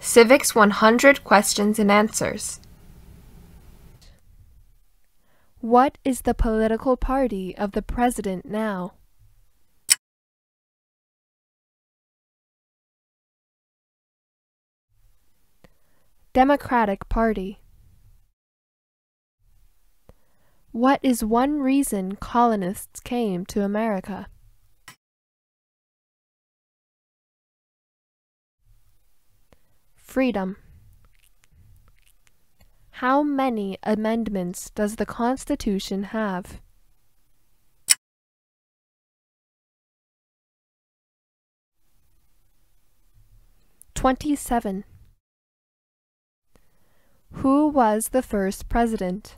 Civics 100 Questions and Answers. What is the political party of the president now? Democratic Party. What is one reason colonists came to America? Freedom. How many amendments does the Constitution have? 27. Who was the first president?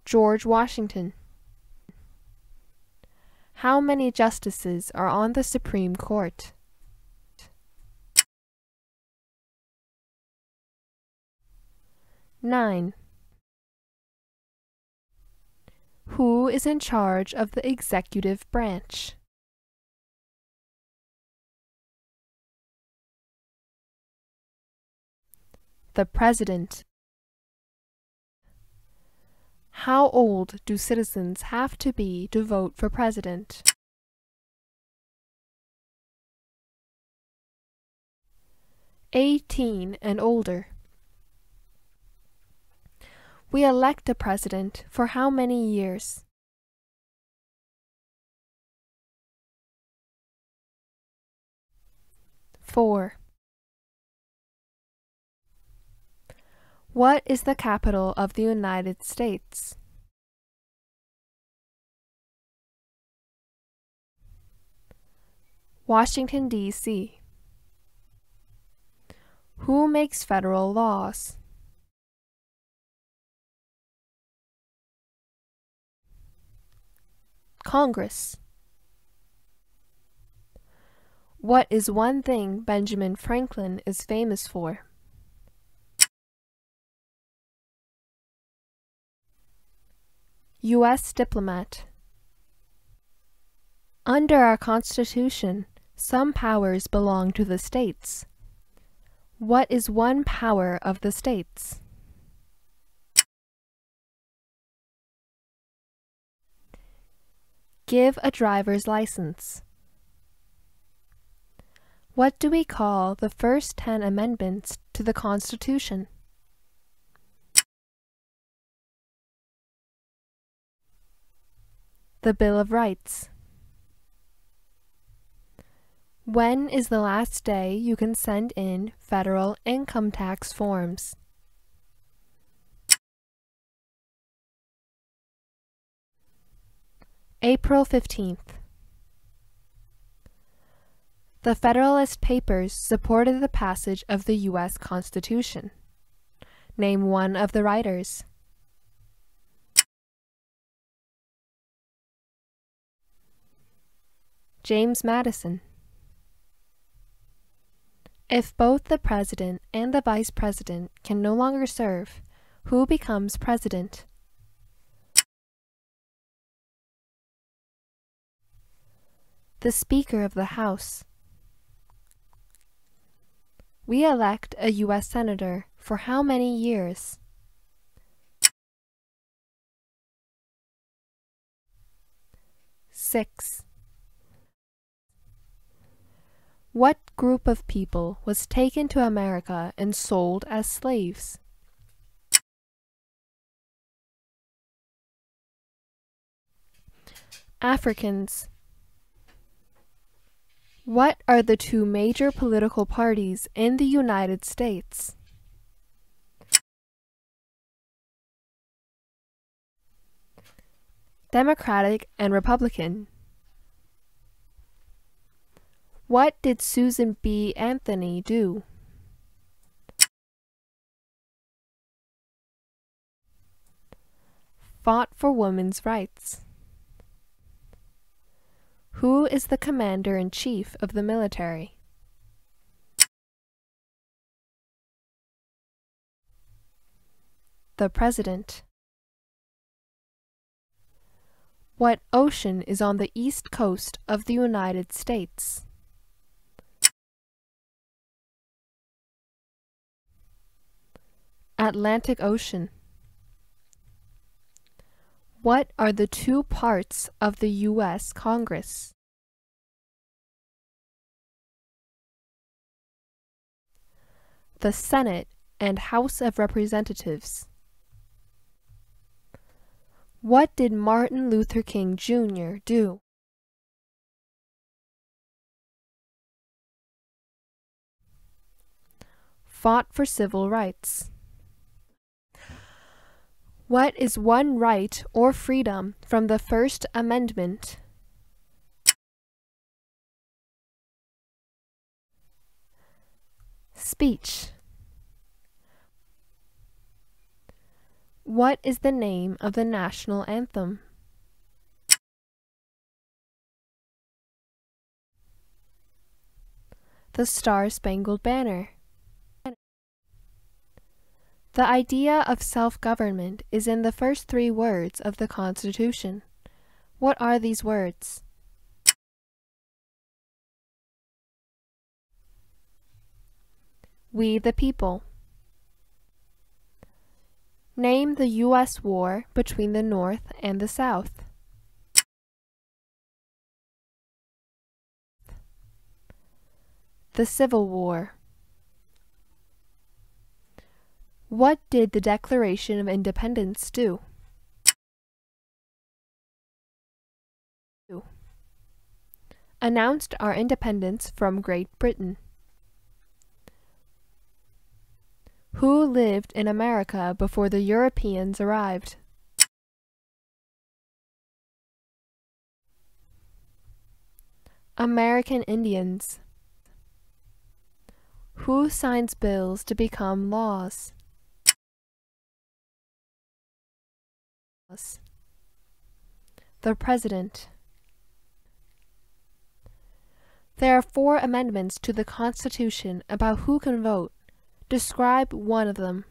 George Washington. How many justices are on the Supreme Court? 9. Who is in charge of the executive branch? The President. How old do citizens have to be to vote for president? 18 and older. We elect a president for how many years? 4. What is the capital of the United States? Washington, D.C. Who makes federal laws? Congress. What is one thing Benjamin Franklin is famous for? U.S. diplomat. Under our Constitution, some powers belong to the states. What is one power of the states? Give a driver's license. What do we call the first 10 amendments to the Constitution? The Bill of Rights. When is the last day you can send in federal income tax forms? April 15th. The Federalist Papers supported the passage of the U.S. Constitution. Name one of the writers. James Madison. If both the president and the vice president can no longer serve, who becomes president? The Speaker of the House. We elect a U.S. Senator for how many years? 6. What group of people was taken to America and sold as slaves? Africans. What are the two major political parties in the United States? Democratic and Republican. What did Susan B. Anthony do? Fought for women's rights. Who is the commander-in-chief of the military? The President. What ocean is on the east coast of the United States? Atlantic Ocean. What are the two parts of the U.S. Congress? The Senate and House of Representatives. What did Martin Luther King Jr. do? Fought for civil rights. What is one right or freedom from the First Amendment? Speech. What is the name of the national anthem? The Star-Spangled Banner. The idea of self-government is in the first three words of the Constitution. What are these words? We the people. Name the U.S. war between the North and the South. The Civil War. What did the Declaration of Independence do? Announced our independence from Great Britain. Who lived in America before the Europeans arrived? American Indians. Who signs bills to become laws? The President. There are 4 amendments to the Constitution about who can vote. Describe one of them.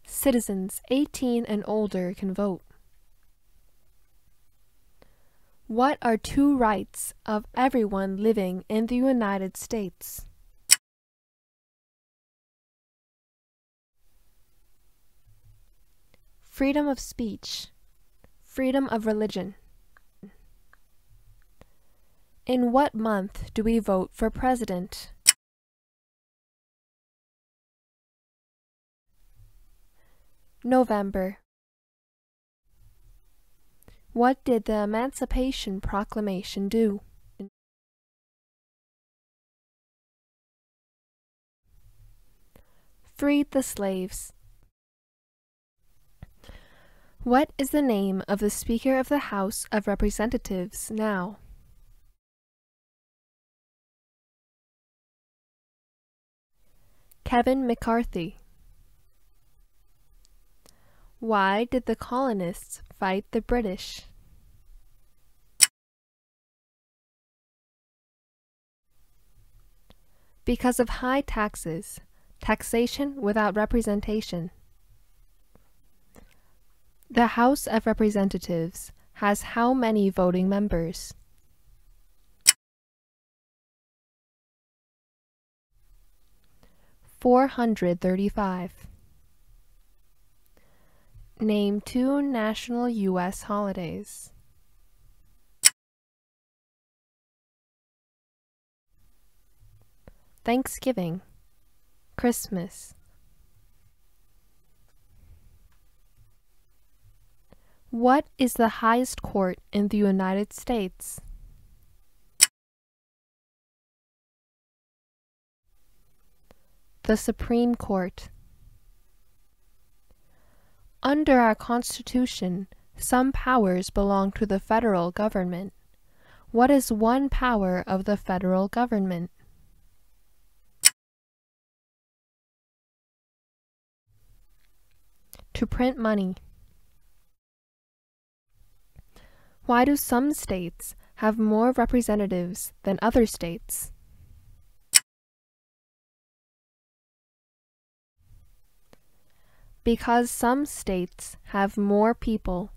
Citizens 18 and older can vote. What are 2 rights of everyone living in the United States? Freedom of speech. Freedom of religion. In what month do we vote for president? November. What did the Emancipation Proclamation do? Freed the slaves. What is the name of the Speaker of the House of Representatives now? Kevin McCarthy. Why did the colonists fight the British? Because of high taxes, taxation without representation. The House of Representatives has how many voting members? 435. Name 2 national U.S. holidays. Thanksgiving, Christmas. What is the highest court in the United States? The Supreme Court. Under our Constitution, some powers belong to the federal government. What is one power of the federal government? To print money. Why do some states have more representatives than other states? Because some states have more people.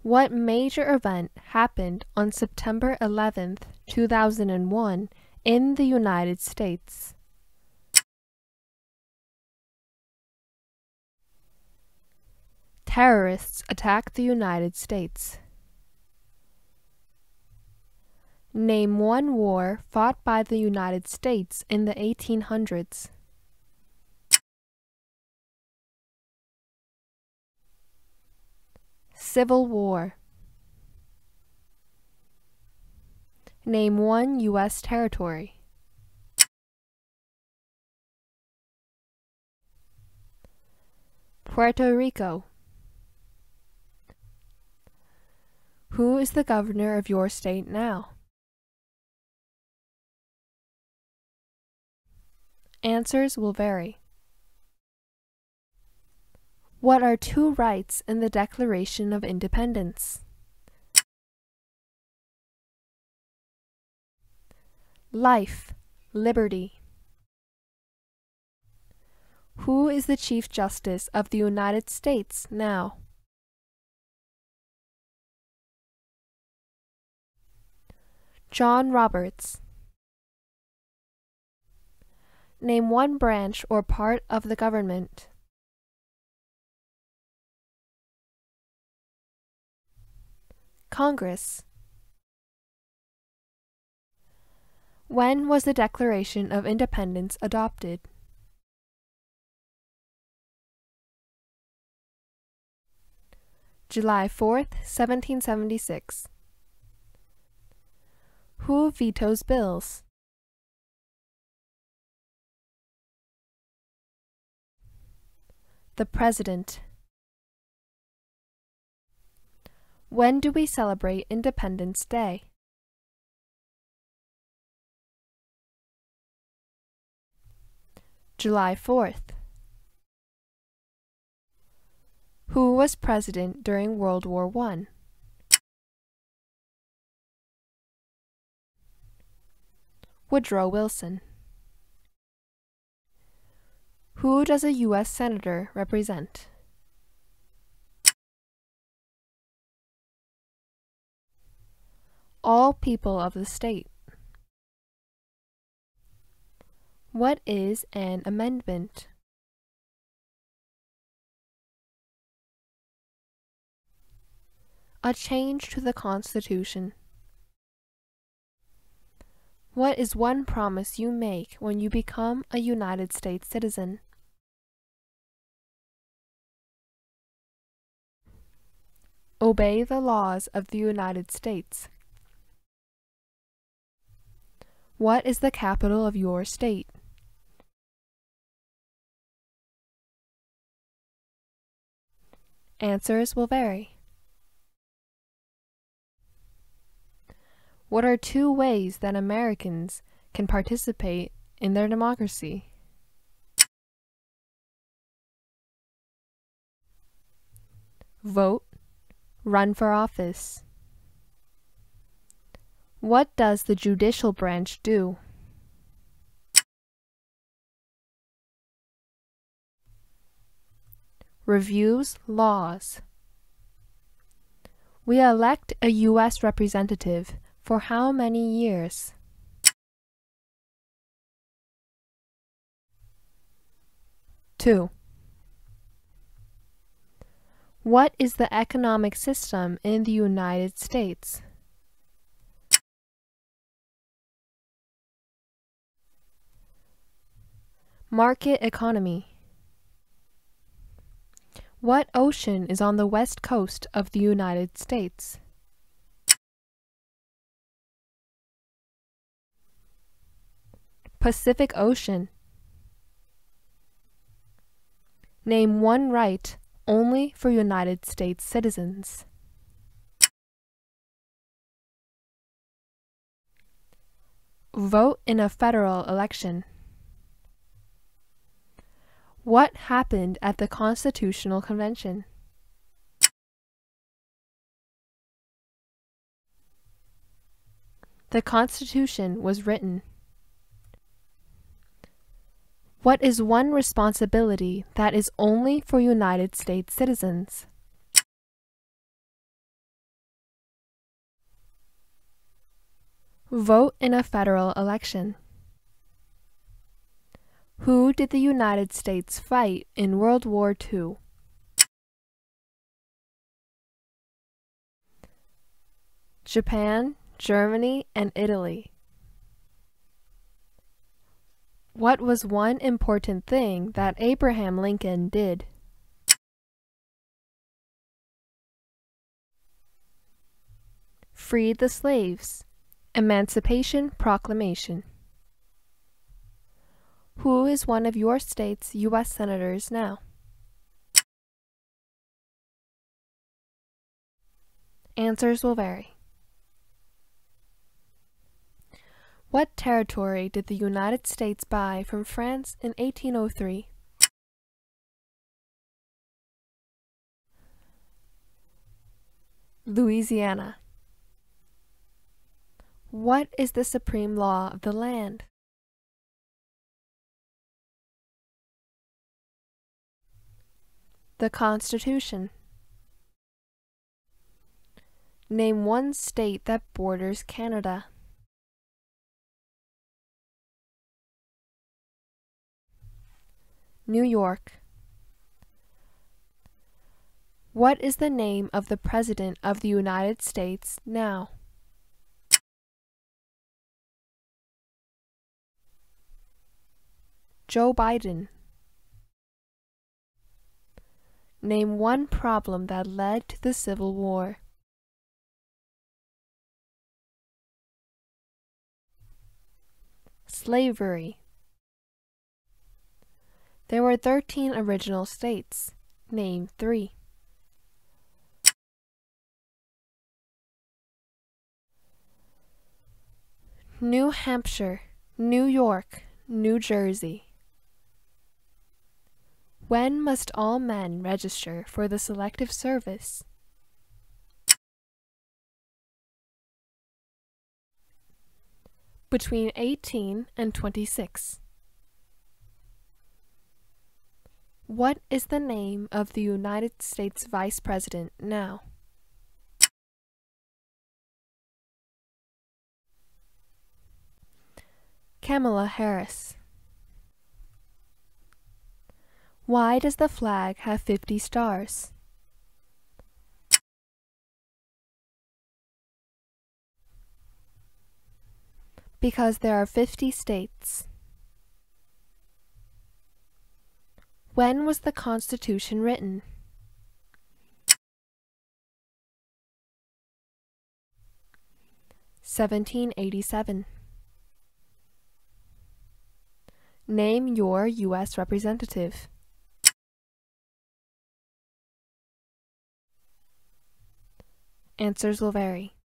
What major event happened on September 11th, 2001 in the United States? Terrorists attacked the United States. Name one war fought by the United States in the 1800s. Civil War. Name one U.S. territory. Puerto Rico. Who is the governor of your state now? Answers will vary. What are two rights in the Declaration of Independence? Life, liberty. Who is the Chief Justice of the United States now? John Roberts. Name one branch or part of the government. Congress. When was the Declaration of Independence adopted? July 4th, 1776. Who vetoes bills? The President. When do we celebrate Independence Day? July 4th. Who was president during World War I? Woodrow Wilson. Who does a U.S. Senator represent? All people of the state. What is an amendment? A change to the Constitution. What is one promise you make when you become a United States citizen? Obey the laws of the United States. What is the capital of your state? Answers will vary. What are two ways that Americans can participate in their democracy? Vote, run for office. What does the judicial branch do? Reviews laws. We elect a U.S. representative for how many years? Two. What is the economic system in the United States? Market economy. What ocean is on the west coast of the United States? Pacific Ocean. Name one right only for United States citizens. Vote in a federal election. What happened at the Constitutional Convention? The Constitution was written. What is one responsibility that is only for United States citizens? Vote in a federal election. Who did the United States fight in World War II? Japan, Germany, and Italy. What was one important thing that Abraham Lincoln did? Freed the slaves. Emancipation Proclamation. Who is one of your state's U.S. senators now? Answers will vary. What territory did the United States buy from France in 1803? Louisiana. What is the supreme law of the land? The Constitution. Name one state that borders Canada. New York. What is the name of the President of the United States now? Joe Biden. Name one problem that led to the Civil War. Slavery. There were 13 original states. Name 3. New Hampshire, New York, New Jersey. When must all men register for the Selective Service? Between 18 and 26. What is the name of the United States Vice President now? Kamala Harris. Why does the flag have 50 stars? Because there are 50 states. When was the Constitution written? (1787). Name your U.S. representative. Answers will vary.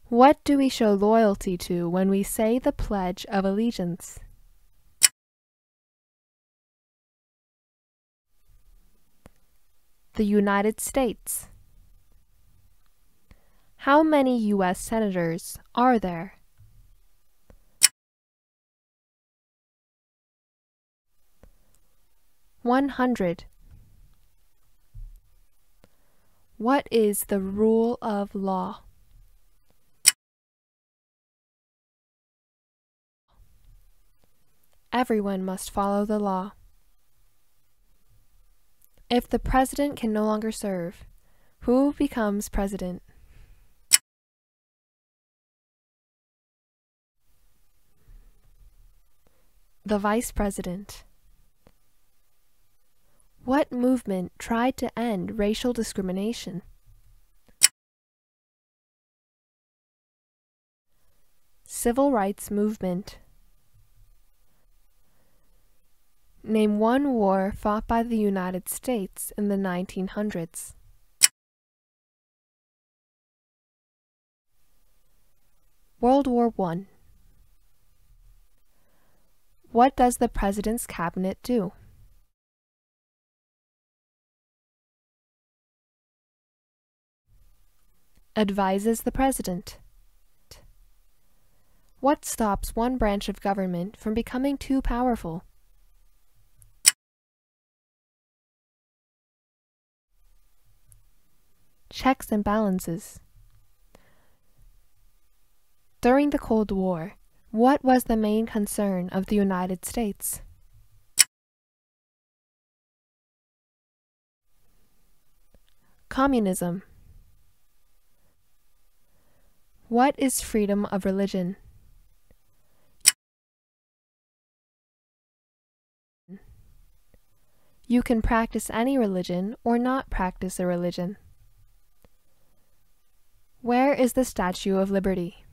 What do we show loyalty to when we say the Pledge of Allegiance? The United States. How many U.S. senators are there? (100). What is the rule of law? Everyone must follow the law. If the president can no longer serve, who becomes president? The vice president. What movement tried to end racial discrimination? Civil rights movement. Name one war fought by the United States in the 1900s. World War I. What does the President's Cabinet do? Advises the President. What stops one branch of government from becoming too powerful? Checks and balances. During the Cold War, what was the main concern of the United States? Communism. What is freedom of religion? You can practice any religion or not practice a religion. Where is the Statue of Liberty?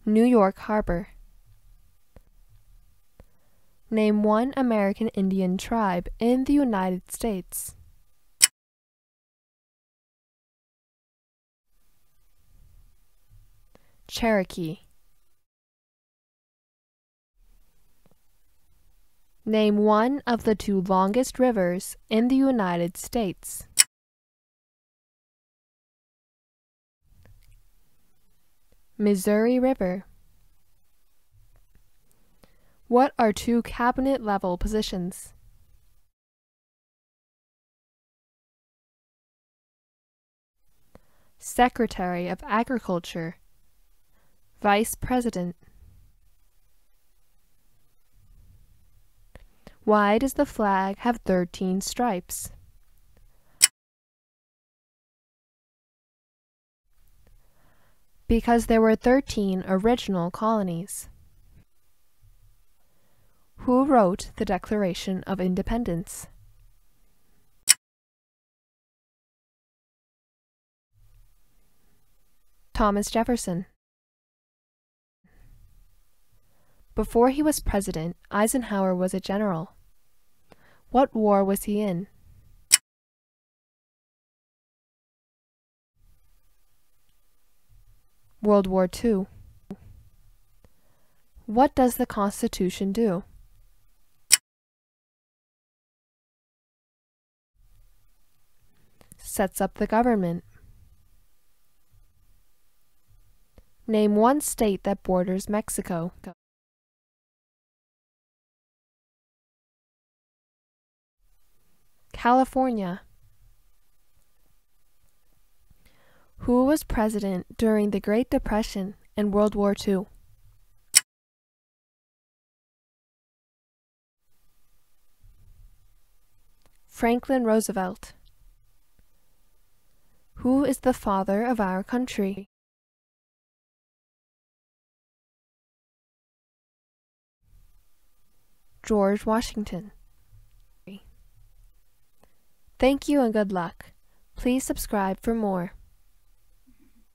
New York Harbor. Name one American Indian tribe in the United States. Cherokee. Name one of the two longest rivers in the United States. Missouri River. What are two cabinet-level positions? Secretary of Agriculture, Vice President. Why does the flag have 13 stripes? Because there were 13 original colonies. Who wrote the Declaration of Independence? Thomas Jefferson. Before he was president, Eisenhower was a general. What war was he in? World War II. What does the Constitution do? Sets up the government. Name one state that borders Mexico. California. Who was president during the Great Depression and World War II? Franklin Roosevelt. Who is the father of our country? George Washington. Thank you and good luck. Please subscribe for more.